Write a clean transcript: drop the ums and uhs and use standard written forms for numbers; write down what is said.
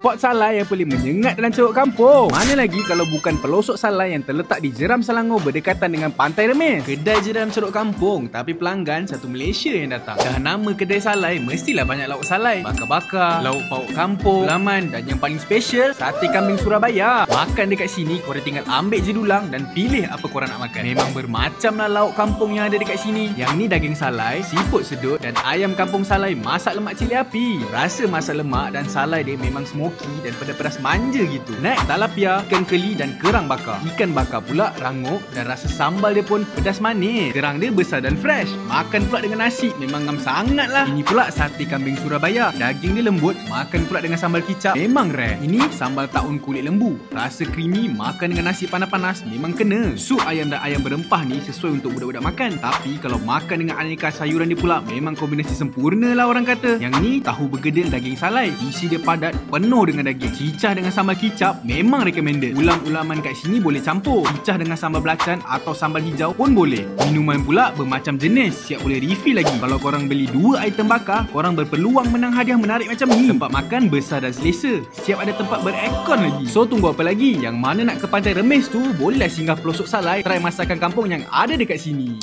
Spot salai yang paling menyengat dalam Ceruk Kampung. Mana lagi kalau bukan pelosok salai yang terletak di Jeram Selangor berdekatan dengan Pantai Remis. Kedai je dalam Ceruk Kampung, tapi pelanggan satu Malaysia yang datang. Dah nama kedai salai, mestilah banyak lauk salai. Bakar-bakar, lauk pauk kampung, laman dan yang paling special, sate kambing Surabaya. Makan dekat sini, korang tinggal ambil je dulang dan pilih apa korang nak makan. Memang bermacam lah lauk kampung yang ada dekat sini. Yang ni daging salai, siput sedut dan ayam kampung salai masak lemak cili api. Rasa masak lemak dan salai dia memang smoky dan pedas-pedas manja gitu. Next, talapia, ikan keli dan kerang bakar. Ikan bakar pula rangup dan rasa sambal dia pun pedas manis. Kerang dia besar dan fresh. Makan pula dengan nasi memang ngam sangat lah. Ini pula sate kambing Surabaya. Daging dia lembut, makan pula dengan sambal kicap memang rare. Ini sambal taun kulit lembu. Rasa creamy, makan dengan nasi panas-panas memang kena. Sup ayam dan ayam berempah ni sesuai untuk budak-budak makan. Tapi kalau makan dengan aneka sayuran dia pula memang kombinasi sempurna lah orang kata. Yang ni tahu bergedil daging salai. Isi dia padat, penuh dengan daging. Cicah dengan sambal kicap memang recommended. Ulam-ulaman kat sini boleh campur. Cicah dengan sambal belacan atau sambal hijau pun boleh. Minuman pula bermacam jenis, siap boleh refill lagi. Kalau korang beli 2 item bakar, korang berpeluang menang hadiah menarik macam ni. Tempat makan besar dan selesa. Siap ada tempat beraircon lagi. So tunggu apa lagi? Yang mana nak ke Pantai Remis tu, bolehlah singgah pelosok salai, try masakan kampung yang ada dekat sini.